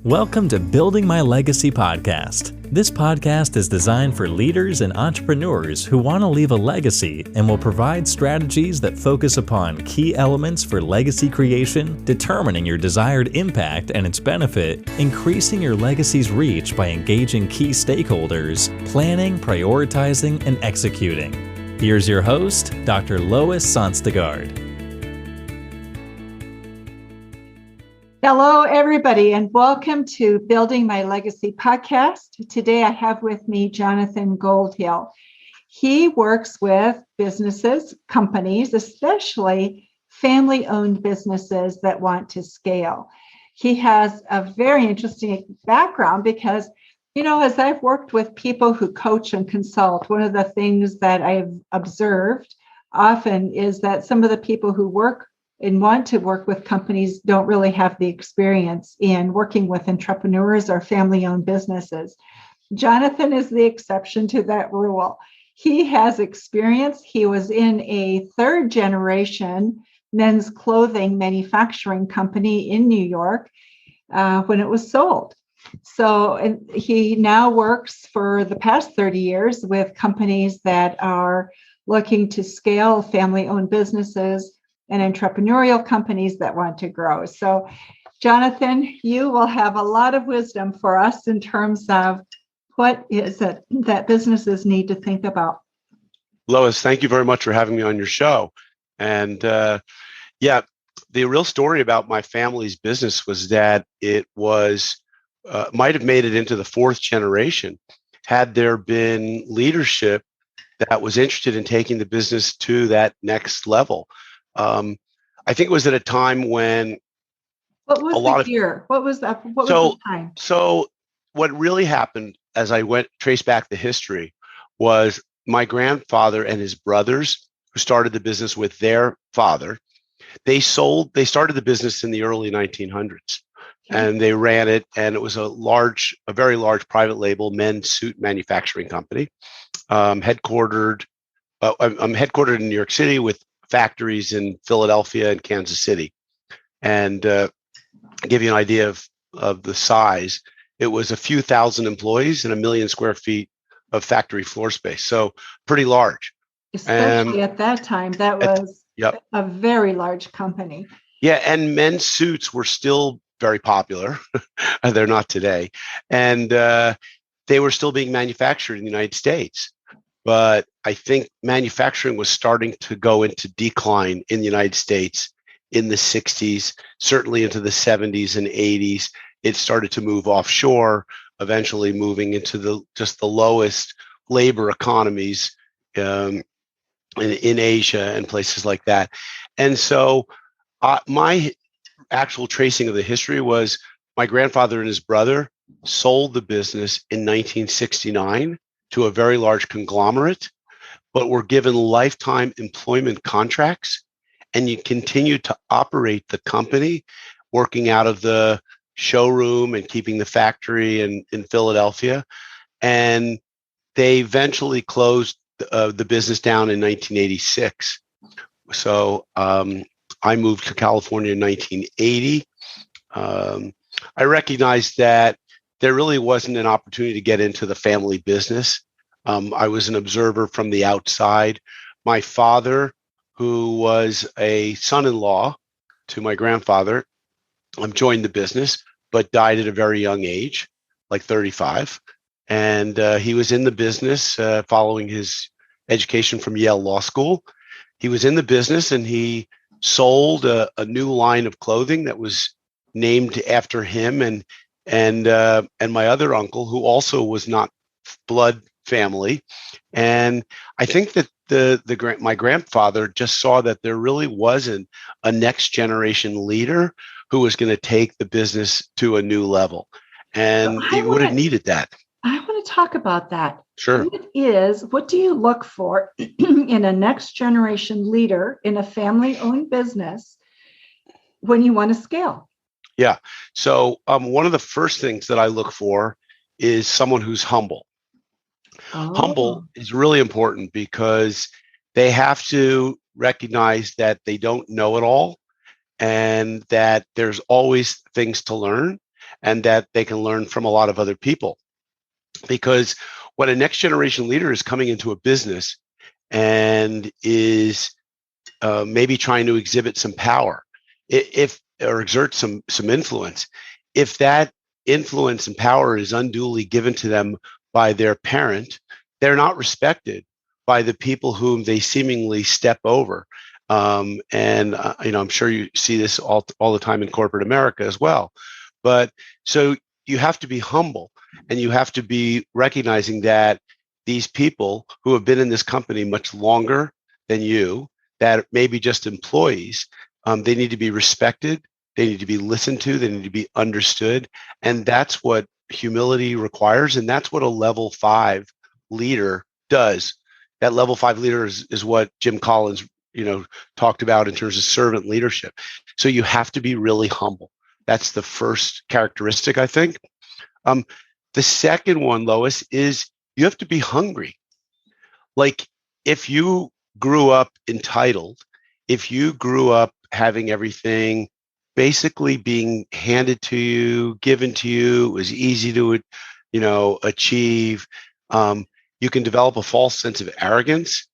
Welcome to Building My Legacy podcast. This podcast is designed for leaders and entrepreneurs who want to leave a legacy and will provide strategies that focus upon key elements for legacy creation, determining your desired impact and its benefit, increasing your legacy's reach by engaging key stakeholders, planning, prioritizing, and executing. Here's your host, Dr. Lois Sonstegard. Hello, everybody, and welcome to Building My Legacy podcast. Today, I have with me Jonathan Goldhill. He works with businesses, companies, especially family-owned businesses that want to scale. He has a very interesting background because, as I've worked with people who coach and consult, one of the things that I've observed often is that some of the people who work and want to work with companies don't really have the experience in working with entrepreneurs or family-owned businesses. Jonathan is the exception to that rule. He has experience. He was in a third-generation men's clothing manufacturing company in New York when it was sold. And he now works for the past 30 years with companies that are looking to scale family-owned businesses and entrepreneurial companies that want to grow. So, Jonathan, you will have a lot of wisdom for us in terms of what is it that businesses need to think about. Lois, thank you very much for having me on your show. And the real story about my family's business was that it was might have made it into the fourth generation had there been leadership that was interested in taking the business to that next level. I think it was at a time when What was the year? What was that? What was the time? So what really happened as I traced back the history was my grandfather and his brothers, who started the business with their father, they started the business in the early 1900s. Okay. And they ran it, and it was a very large private label men's suit manufacturing company, headquartered in New York City with factories in Philadelphia and Kansas City. And give you an idea of the size, it was a few thousand employees and 1 million square feet of factory floor space. So pretty large. Especially at that time, that was a very large company. Yeah, and men's suits were still very popular. They're not today. And they were still being manufactured in the United States. But I think manufacturing was starting to go into decline in the United States in the 60s, certainly into the 70s and 80s. It started to move offshore, eventually moving into the lowest labor economies in Asia and places like that. And so my actual tracing of the history was my grandfather and his brother sold the business in 1969 to a very large conglomerate, but were given lifetime employment contracts, and you continued to operate the company, working out of the showroom and keeping the factory in Philadelphia. And they eventually closed the business down in 1986. So I moved to California in 1980. I recognized that there really wasn't an opportunity to get into the family business. I was an observer from the outside. My father, who was a son-in-law to my grandfather, joined the business, but died at a very young age, like 35. And he was in the business following his education from Yale Law School. He was in the business, and he sold a new line of clothing that was named after him and my other uncle, who also was not blood family. And I think that my grandfather just saw that there really wasn't a next generation leader who was going to take the business to a new level. And he would have needed that. I want to talk about that. Sure. What do you look for in a next generation leader in a family-owned business when you want to scale? Yeah. So one of the first things that I look for is someone who's humble. Oh. Humble is really important because they have to recognize that they don't know it all and that there's always things to learn. and that they can learn from a lot of other people. Because when a next generation leader is coming into a business and is maybe trying to exhibit some power, if or exert some influence, if that influence and power is unduly given to them by their parent, they're not respected by the people whom they seemingly step over. I'm sure you see this all the time in corporate America as well. But so you have to be humble, and you have to be recognizing that these people who have been in this company much longer than you, that may be just employees, they need to be respected. They need to be listened to. They need to be understood. And that's what humility requires. And that's what a level 5 leader does. That level 5 leader is what Jim Collins, talked about in terms of servant leadership. So you have to be really humble. That's the first characteristic, I think. The second one, Lois, is you have to be hungry. Like, if you grew up entitled, if you grew up having everything basically being handed to you, given to you, it was easy to, achieve, you can develop a false sense of arrogance.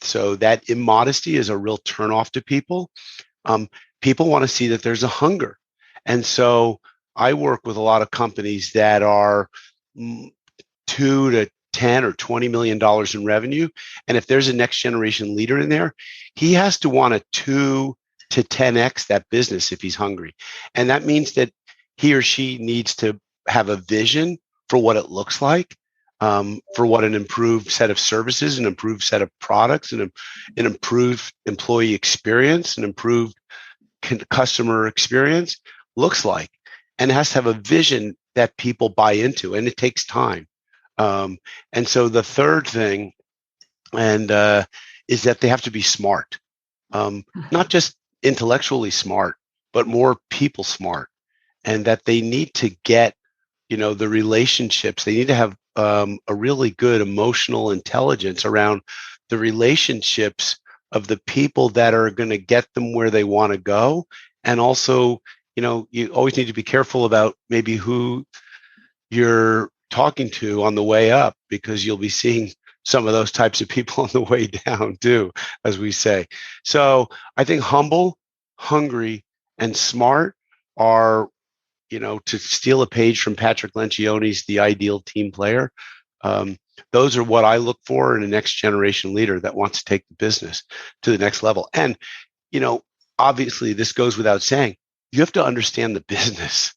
So that immodesty is a real turnoff to people. People want to see that there's a hunger. And so I work with a lot of companies that are 2 to 10 or $20 million in revenue. And if there's a next generation leader in there, he has to want to 2 to 10x that business if he's hungry. And that means that he or she needs to have a vision for what it looks like, for what an improved set of services, an improved set of products, and an improved employee experience, an improved customer experience looks like. And it has to have a vision that people buy into, and it takes time. And so the third thing is that they have to be smart, not just intellectually smart, but more people smart, and that they need to get, the relationships. They need to have a really good emotional intelligence around the relationships of the people that are going to get them where they want to go. And also, you always need to be careful about maybe who you're talking to on the way up, because you'll be seeing some of those types of people on the way down too, as we say. So I think humble, hungry, and smart are, to steal a page from Patrick Lencioni's The Ideal Team Player. Those are what I look for in a next generation leader that wants to take the business to the next level. And, obviously this goes without saying, you have to understand the business.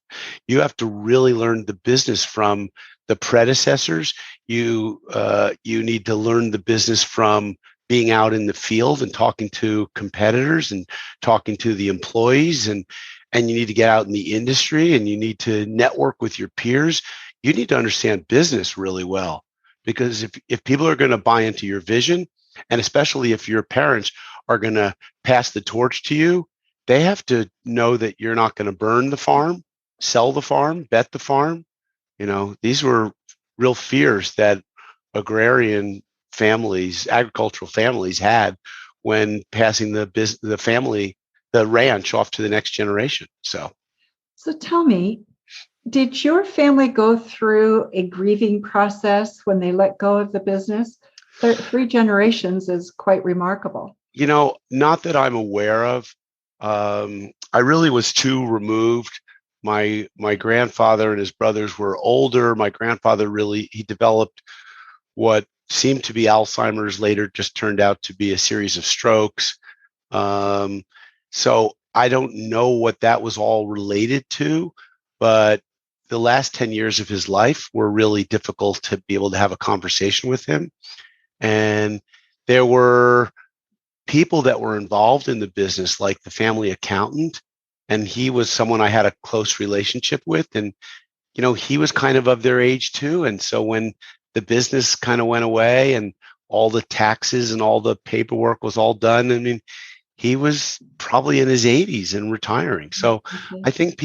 You have to really learn the business from the predecessors. You need to learn the business from being out in the field and talking to competitors and talking to the employees, and you need to get out in the industry, and you need to network with your peers. You need to understand business really well, because if people are going to buy into your vision, and especially if your parents are going to pass the torch to you, they have to know that you're not going to burn the farm, sell the farm, bet the farm. These were real fears that agrarian families, agricultural families had when passing the ranch off to the next generation. So tell me, did your family go through a grieving process when they let go of the business? 3 generations is quite remarkable. Not that I'm aware of. I really was too removed. My grandfather and his brothers were older. My grandfather he developed what seemed to be Alzheimer's, later just turned out to be a series of strokes. So I don't know what that was all related to, but the last 10 years of his life were really difficult to be able to have a conversation with him. And there were people that were involved in the business, like the family accountant, and he was someone I had a close relationship with. And, he was kind of their age too. And so when the business kind of went away and all the taxes and all the paperwork was all done, I mean, he was probably in his 80s and retiring. So I think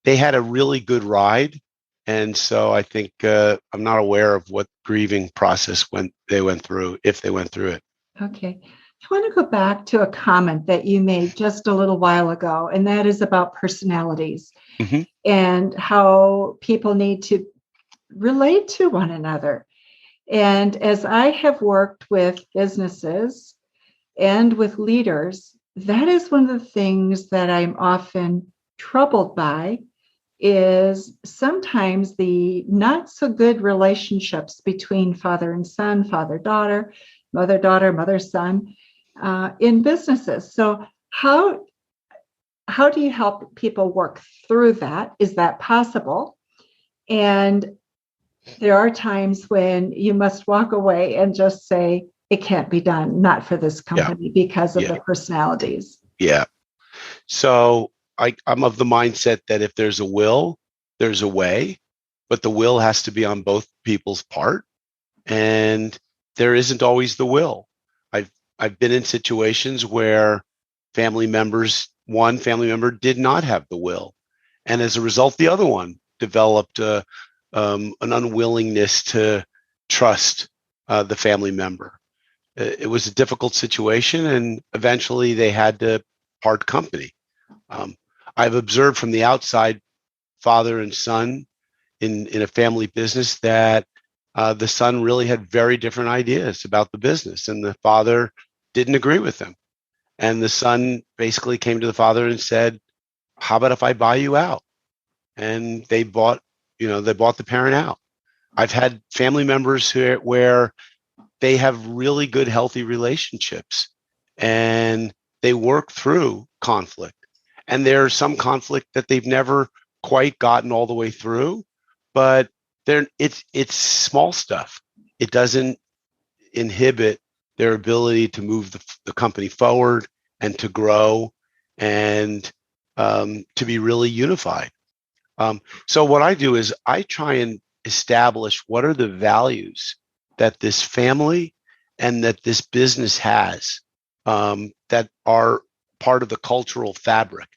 they had a really good ride. And so I think I'm not aware of what grieving process they went through, if they went through it. Okay. I want to go back to a comment that you made just a little while ago, and that is about personalities Mm-hmm. and how people need to relate to one another. And as I have worked with businesses and with leaders, that is one of the things that I'm often troubled by is sometimes the not so good relationships between father and son, father-daughter, mother-daughter, mother-son in businesses. So how do you help people work through that? Is that possible? And there are times when you must walk away and just say, it can't be done, not for this company because of the personalities. Yeah. So I'm of the mindset that if there's a will, there's a way, but the will has to be on both people's part. And there isn't always the will. I've been in situations where one family member did not have the will. And as a result, the other one developed an unwillingness to trust the family member. It was a difficult situation, and eventually they had to part company. I've observed from the outside, father and son in a family business, that the son really had very different ideas about the business, and the father didn't agree with them. And the son basically came to the father and said, "How about if I buy you out?" And they bought the parent out. I've had family members where they have really good, healthy relationships, and they work through conflict. And there's some conflict that they've never quite gotten all the way through, but it's small stuff. It doesn't inhibit their ability to move the company forward and to grow and to be really unified. So what I do is I try and establish what are the values that this family and that this business has that are part of the cultural fabric.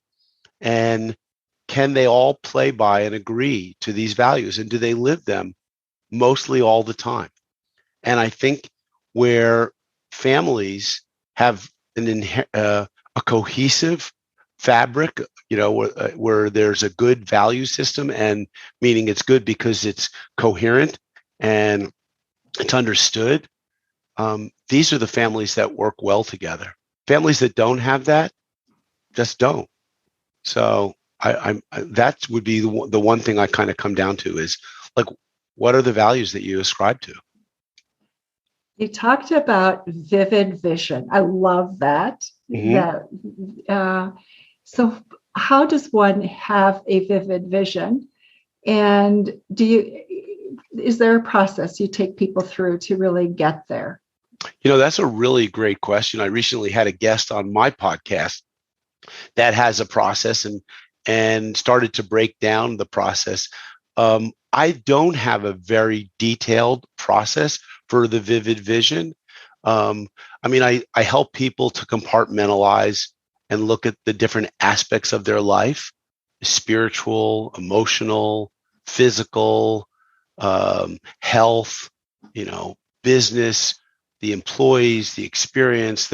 And can they all play by and agree to these values? And do they live them mostly all the time? And I think where families have a cohesive fabric, where there's a good value system, and meaning it's good because it's coherent and it's understood. These are the families that work well together. Families that don't have that just don't. So that would be the one thing I kind of come down to is, like, what are the values that you ascribe to? You talked about vivid vision. I love that. Mm-hmm. So how does one have a vivid vision? And is there a process you take people through to really get there? That's a really great question. I recently had a guest on my podcast that has a process and started to break down the process. I don't have a very detailed process for the vivid vision. I help people to compartmentalize and look at the different aspects of their life: spiritual, emotional, physical, health, business, the employees, the experience,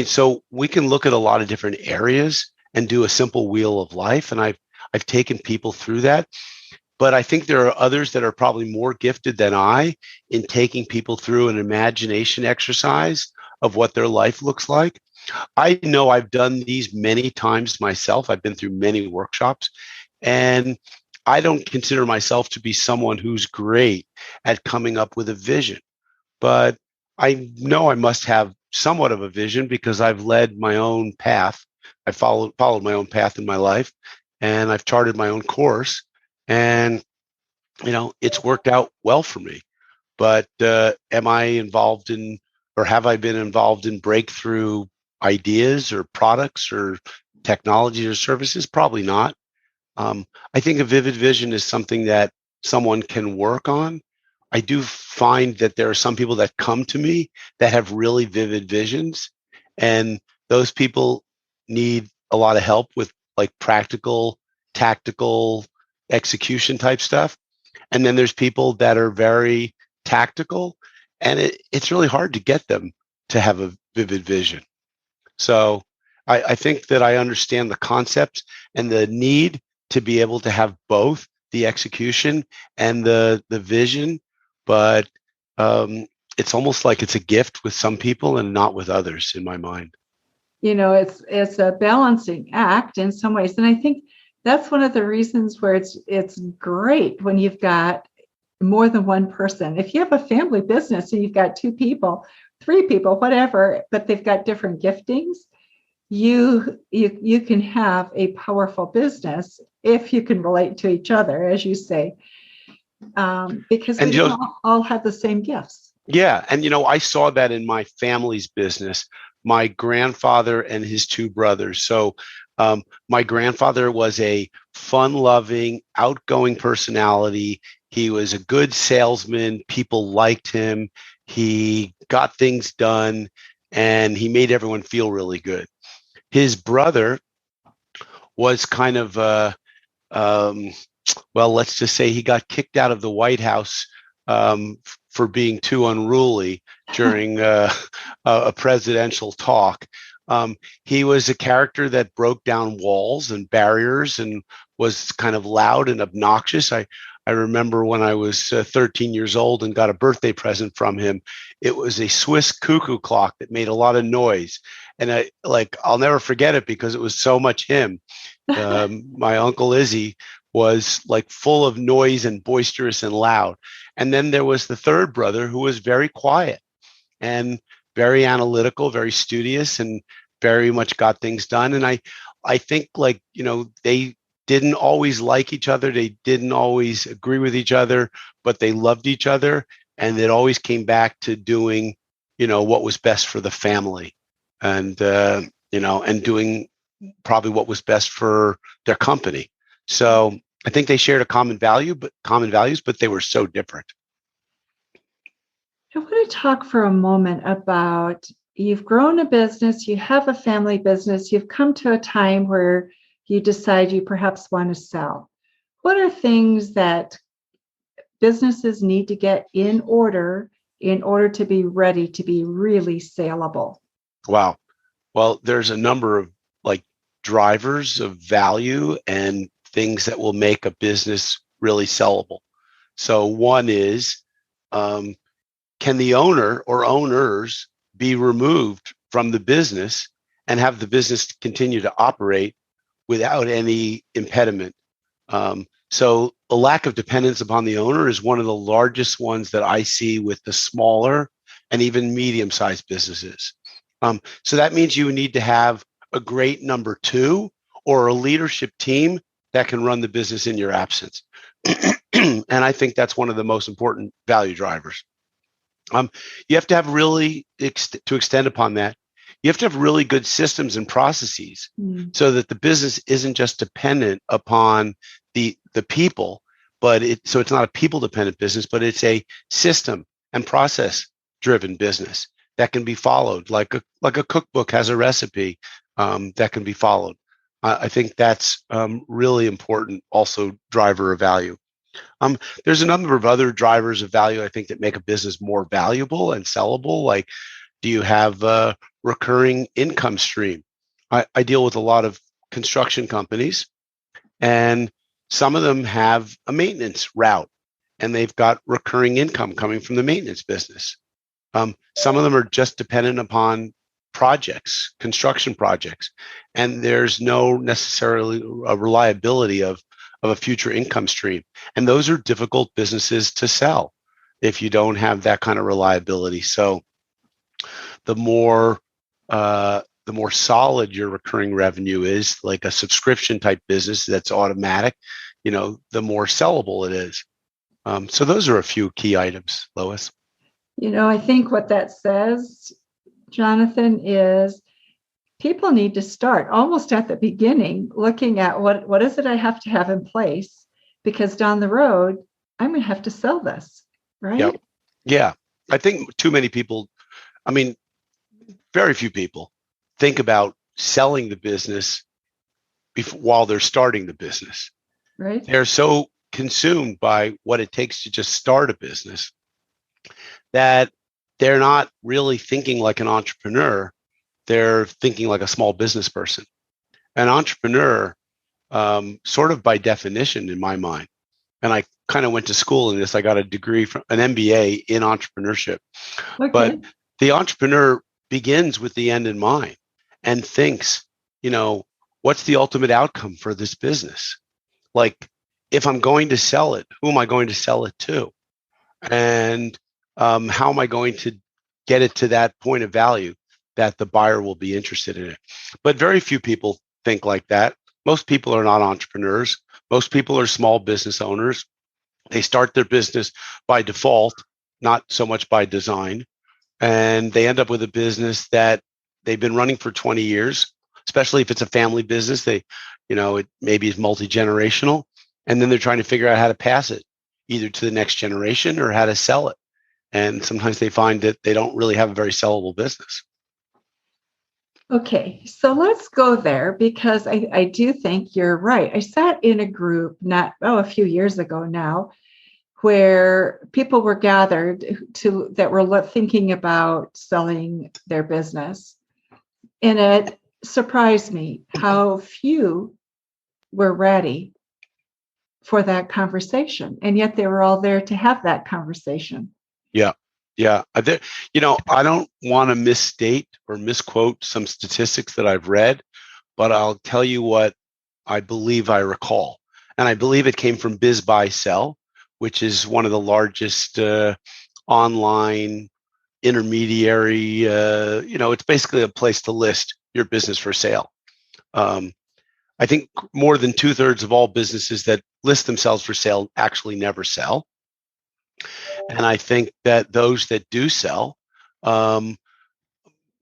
so we can look at a lot of different areas and do a simple wheel of life. And I've taken people through that. But I think there are others that are probably more gifted than I in taking people through an imagination exercise of what their life looks like. I know I've done these many times myself. I've been through many workshops, and I don't consider myself to be someone who's great at coming up with a vision. But I know I must have somewhat of a vision because I've led my own path. I followed my own path in my life, and I've charted my own course. And, it's worked out well for me. But am I involved in, or have I been involved in breakthrough ideas or products or technologies or services? Probably not. I think a vivid vision is something that someone can work on. I do find that there are some people that come to me that have really vivid visions, and those people need a lot of help with, like, practical, tactical execution type stuff. And then there's people that are very tactical, and it's really hard to get them to have vivid vision. So I think that I understand the concepts and the need to be able to have both the execution and the vision, but it's almost like it's a gift with some people and not with others in my mind. It's a balancing act in some ways. And I think that's one of the reasons where it's great when you've got more than one person. If you have a family business and you've got 2 people, 3 people, whatever, but they've got different giftings, you can have a powerful business if you can relate to each other, as you say, because we all have the same gifts. Yeah. And, I saw that in my family's business, my grandfather and his 2 brothers. So my grandfather was a fun-loving, outgoing personality. He was a good salesman. People liked him. He got things done, and he made everyone feel really good. His brother was kind of, let's just say he got kicked out of the White House for being too unruly during a presidential talk. He was a character that broke down walls and barriers and was kind of loud and obnoxious. I remember when I was 13 years old and got a birthday present from him. It was a Swiss cuckoo clock that made a lot of noise. And I'll never forget it because it was so much him. My Uncle Izzy was like full of noise and boisterous and loud. And then there was the 3rd brother who was very quiet and very analytical, very studious, and very much got things done. And I think they didn't always like each other. They didn't always agree with each other, but they loved each other. And it always came back to doing, what was best for the family and doing probably what was best for their company. So I think they shared common values, but they were so different. I want to talk for a moment about, you've grown a business, you have a family business, you've come to a time where you decide you perhaps want to sell. What are things that businesses need to get in order to be ready to be really saleable? Wow. Well, there's a number of drivers of value and things that will make a business really sellable. So one is, can the owner or owners be removed from the business and have the business continue to operate without any impediment? So a lack of dependence upon the owner is one of the largest ones that I see with the smaller and even medium-sized businesses. So that means you need to have a great number 2 or a leadership team that can run the business in your absence. And I think that's one of the most important value drivers. You have to have to extend upon that, you have to have really good systems and processes so that the business isn't just dependent upon the people, so it's not a people dependent business, but it's a system and process driven business that can be followed, like a cookbook has a recipe that can be followed. I think that's really important, also driver of value. There's a number of other drivers of value, I think, that make a business more valuable and sellable. Like, do you have a recurring income stream? I deal with a lot of construction companies, and some of them have a maintenance route, and they've got recurring income coming from the maintenance business. Some of them are just dependent upon projects, construction projects, and there's no necessarily a reliability of a future income stream. And those are difficult businesses to sell if you don't have that kind of reliability. So the more solid your recurring revenue is, like a subscription type business that's automatic, the more sellable it is. So those are a few key items, Lois. I think what that says, Jonathan, is people need to start almost at the beginning looking at what is it I have to have in place, because down the road, I'm going to have to sell this, right? Yep. Yeah. I think too many people, very few people think about selling the business while they're starting the business. Right. They're so consumed by what it takes to just start a business that they're not really thinking like an entrepreneur. They're thinking like a small business person. An entrepreneur, sort of by definition in my mind, and I kind of went to school in this. I got a degree from an MBA in entrepreneurship. Okay. But the entrepreneur begins with the end in mind and thinks, what's the ultimate outcome for this business? Like, if I'm going to sell it, who am I going to sell it to? And how am I going to get it to that point of value that the buyer will be interested in it? But very few people think like that. Most people are not entrepreneurs. Most people are small business owners. They start their business by default, not so much by design. And they end up with a business that they've been running for 20 years, especially if it's a family business. It maybe is multi-generational. And then they're trying to figure out how to pass it either to the next generation or how to sell it. And sometimes they find that they don't really have a very sellable business. Okay, so let's go there because I do think you're right. I sat in a group a few years ago now, where people were gathered that were thinking about selling their business. And it surprised me how few were ready for that conversation. And yet they were all there to have that conversation. Yeah. Yeah. I don't want to misstate or misquote some statistics that I've read, but I'll tell you what I believe I recall. And I believe it came from Biz Buy Sell, which is one of the largest online intermediary. It's basically a place to list your business for sale. I think more than 2/3 of all businesses that list themselves for sale actually never sell. And I think that those that do sell,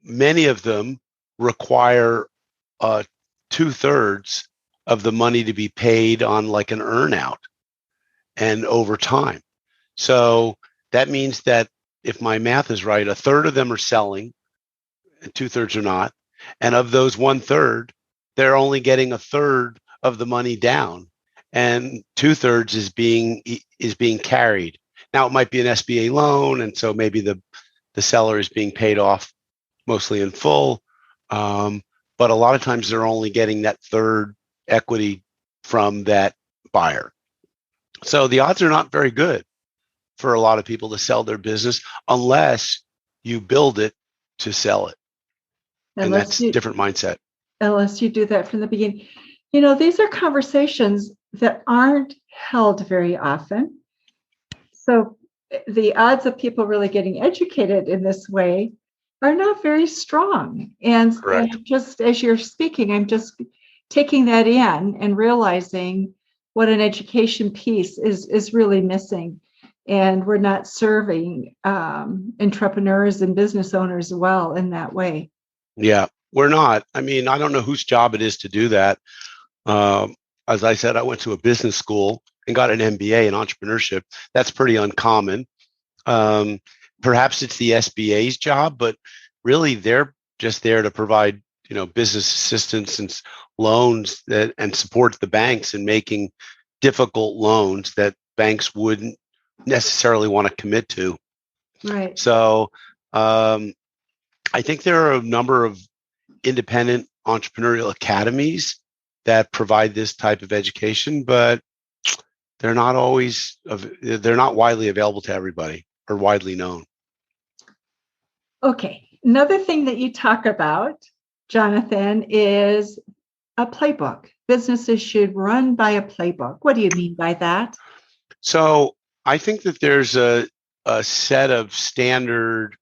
many of them require 2/3 of the money to be paid on like an earn out and over time. So that means that if my math is right, 1/3 of them are selling and 2/3 are not. And of those 1/3, they're only getting 1/3 of the money down, and 2/3 is being carried. Now it might be an SBA loan, and so maybe the seller is being paid off mostly in full. But a lot of times they're only getting that third equity from that buyer. So the odds are not very good for a lot of people to sell their business unless you build it to sell it. And that's a different mindset. Unless you do that from the beginning. These are conversations that aren't held very often. So the odds of people really getting educated in this way are not very strong. And just as you're speaking, I'm just taking that in and realizing what an education piece is really missing. And we're not serving entrepreneurs and business owners well in that way. Yeah, we're not. I mean, I don't know whose job it is to do that. As I said, I went to a business school and got an MBA in entrepreneurship. That's pretty uncommon. Perhaps it's the SBA's job, but really they're just there to provide, business assistance and loans and support the banks in making difficult loans that banks wouldn't necessarily want to commit to. Right. So I think there are a number of independent entrepreneurial academies that provide this type of education, but they're not widely available to everybody or widely known. Okay. Another thing that you talk about, Jonathan, is a playbook. Businesses should run by a playbook. What do you mean by that? So I think that there's a set of standard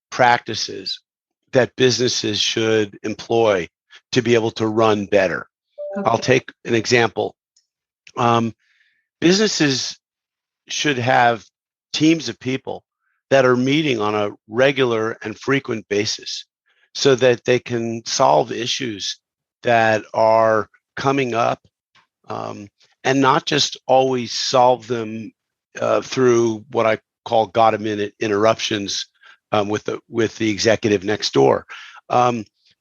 practices that businesses should employ to be able to run better. Okay. I'll take an example. Businesses should have teams of people that are meeting on a regular and frequent basis so that they can solve issues that are coming up, and not just always solve them through what I call got-a-minute interruptions with the executive next door.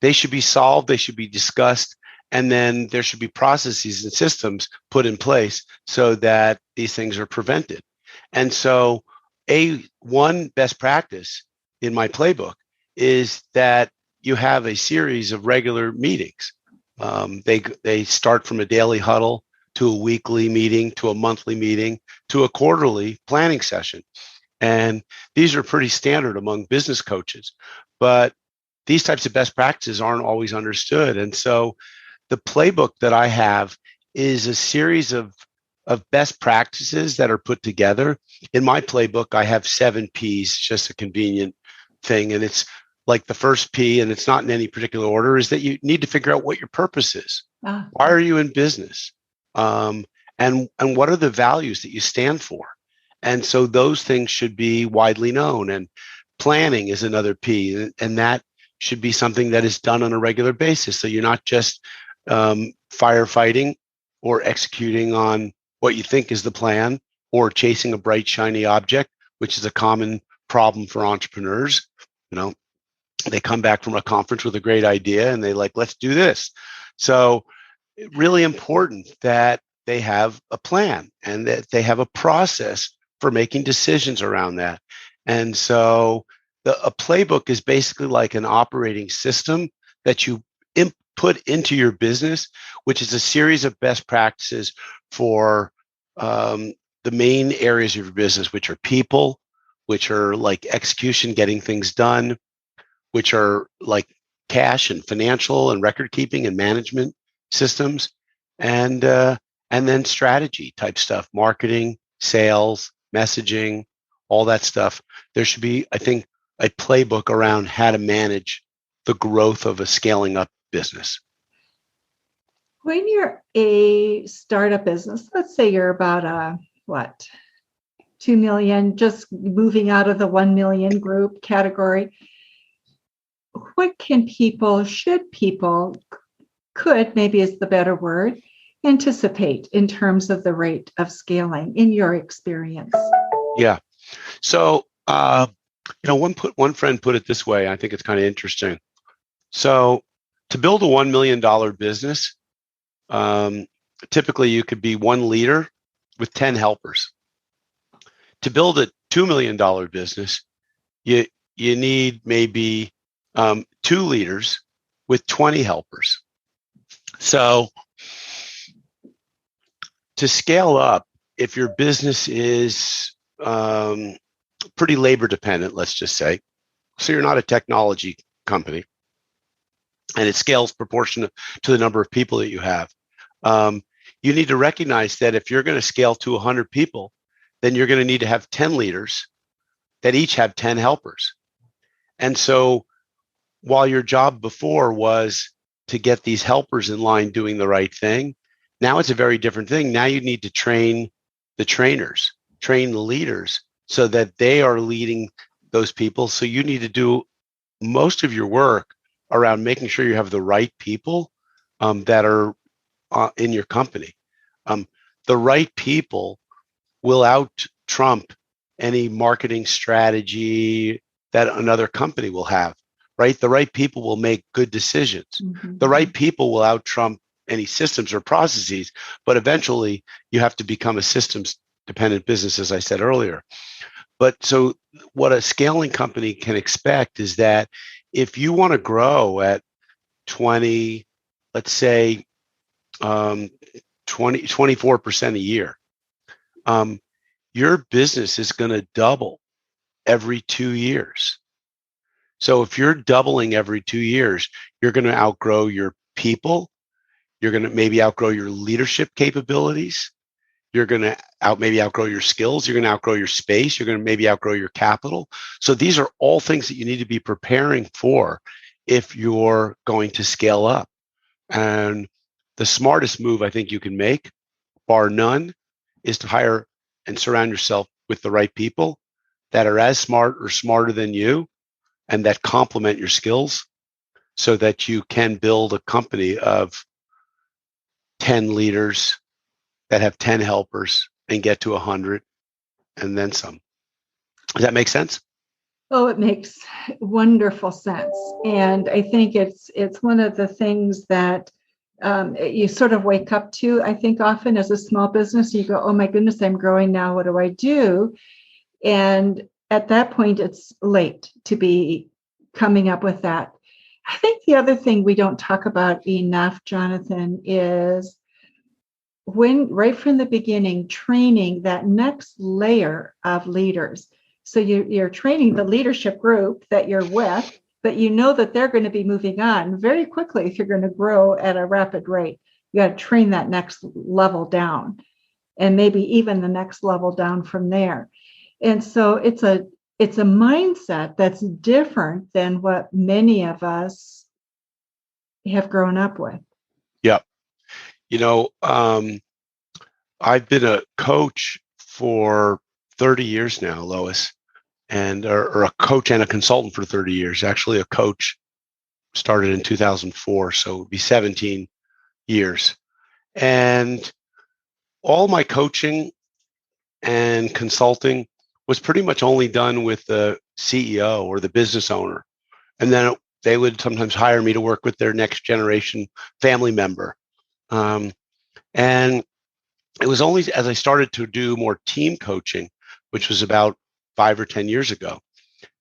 They should be solved, they should be discussed, and then there should be processes and systems put in place so that these things are prevented. And so one best practice in my playbook is that you have a series of regular meetings. They start from a daily huddle to a weekly meeting, to a monthly meeting, to a quarterly planning session. And these are pretty standard among business coaches, but these types of best practices aren't always understood. And so the playbook that I have is a series of best practices that are put together. In my playbook, I have 7 P's, just a convenient thing. And it's like the first P, and it's not in any particular order, is that you need to figure out what your purpose is. Why are you in business? And what are the values that you stand for? And so those things should be widely known. And planning is another P, and that should be something that is done on a regular basis. So you're not just firefighting or executing on what you think is the plan or chasing a bright, shiny object, which is a common problem for entrepreneurs. They come back from a conference with a great idea and they let's do this. So really important that they have a plan and that they have a process for making decisions around that. And so a playbook is basically like an operating system that you put into your business, which is a series of best practices for the main areas of your business, which are people, which are like execution, getting things done, which are like cash and financial and record keeping and management systems, and then strategy type stuff, marketing, sales, messaging, all that stuff. There should be, I think, a playbook around how to manage the growth of a scaling up business. When you're a startup business, let's say you're about 2 million, just moving out of the 1 million group category, what should people, could maybe is the better word, anticipate in terms of the rate of scaling in your experience? Yeah. So, one friend put it this way. I think it's kind of interesting. So to build a $1 million business, typically you could be one leader with 10 helpers. To build a $2 million business, you need maybe 2 leaders with 20 helpers. So to scale up, if your business is pretty labor dependent, let's just say, so you're not a technology company, and it scales proportionate to the number of people that you have, you need to recognize that if you're going to scale to 100 people, then you're going to need to have 10 leaders that each have 10 helpers. And so while your job before was to get these helpers in line doing the right thing, now it's a very different thing. Now you need to train the trainers, train the leaders so that they are leading those people. So you need to do most of your work around making sure you have the right people that are in your company. The right people will out-trump any marketing strategy that another company will have, right? The right people will make good decisions. Mm-hmm. The right people will out-trump any systems or processes, but eventually you have to become a systems-dependent business, as I said earlier. But so what a scaling company can expect is that if you want to grow at 20, let's say 24% a year, your business is going to double every 2 years. So if you're doubling every 2 years, you're going to outgrow your people. You're going to maybe outgrow your leadership capabilities. You're going to maybe outgrow your skills. You're going to outgrow your space. You're going to maybe outgrow your capital. So these are all things that you need to be preparing for if you're going to scale up. And the smartest move I think you can make, bar none, is to hire and surround yourself with the right people that are as smart or smarter than you and that complement your skills so that you can build a company of 10 leaders that have 10 helpers and get to 100 and then some. Does that make sense? Oh, it makes wonderful sense. And I think it's one of the things that you sort of wake up to, I think often as a small business, you go, oh my goodness, I'm growing now. What do I do? And at that point, it's late to be coming up with that. I think the other thing we don't talk about enough, Jonathan, is when right from the beginning, training that next layer of leaders. So you're training the leadership group that you're with, but you know that they're going to be moving on very quickly if you're going to grow at a rapid rate. You got to train that next level down, and maybe even the next level down from there. And so it's a mindset that's different than what many of us have grown up with. Yeah. I've been a coach for 30 years now, Lois, or a coach and a consultant for 30 years. Actually, a coach started in 2004, so it would be 17 years. And all my coaching and consulting was pretty much only done with the CEO or the business owner. And then they would sometimes hire me to work with their next generation family member. And it was only as I started to do more team coaching, which was about 5 or 10 years ago,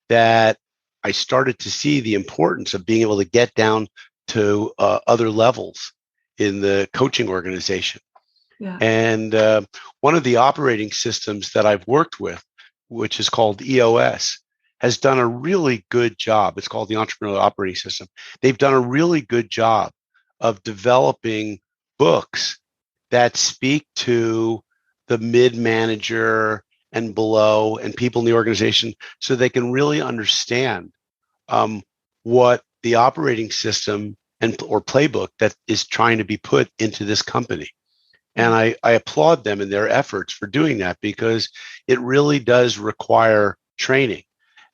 that I started to see the importance of being able to get down to other levels in the coaching organization. Yeah. And one of the operating systems that I've worked with, which is called EOS, has done a really good job. It's called the Entrepreneurial Operating System. They've done a really good job of developing books that speak to the mid-manager and below and people in the organization so they can really understand what the operating system or playbook that is trying to be put into this company. And I applaud them in their efforts for doing that, because it really does require training.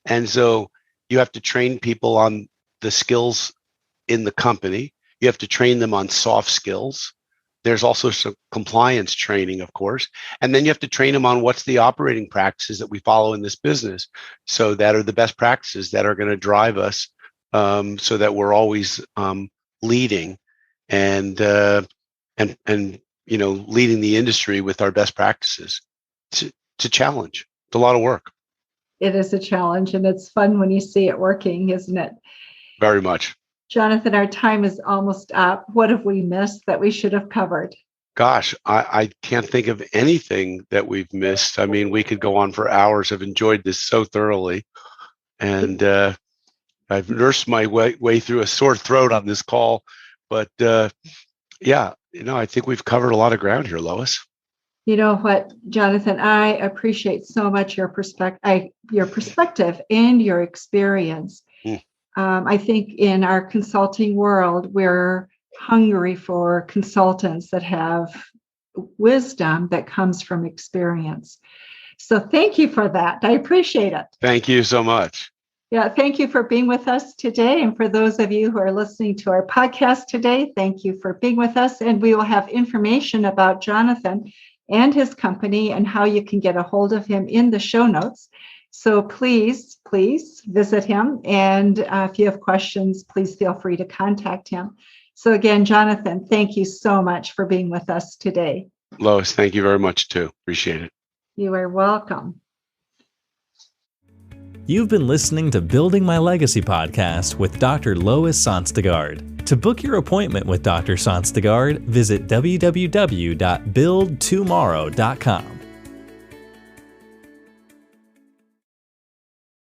And so you have to train people on the skills in the company. You have to train them on soft skills. There's also some compliance training, of course. And then you have to train them on what's the operating practices that we follow in this business, so that are the best practices that are going to drive us, so that we're always leading and leading the industry with our best practices. It's a challenge. It's a lot of work. It is a challenge, and it's fun when you see it working, isn't it? Very much. Jonathan, our time is almost up. What have we missed that we should have covered? Gosh, I can't think of anything that we've missed. I mean, we could go on for hours. I've enjoyed this so thoroughly. And I've nursed my way through a sore throat on this call. But I think we've covered a lot of ground here, Lois. You know what, Jonathan, I appreciate so much your perspective and your experience. I think in our consulting world, we're hungry for consultants that have wisdom that comes from experience. So thank you for that. I appreciate it. Thank you so much. Yeah, thank you for being with us today. And for those of you who are listening to our podcast today, thank you for being with us. And we will have information about Jonathan and his company and how you can get a hold of him in the show notes. So please visit him. And if you have questions, please feel free to contact him. So again, Jonathan, thank you so much for being with us today. Lois, thank you very much too. Appreciate it. You are welcome. You've been listening to Building My Legacy podcast with Dr. Lois Sonstegard. To book your appointment with Dr. Sonstegard, visit www.buildtomorrow.com.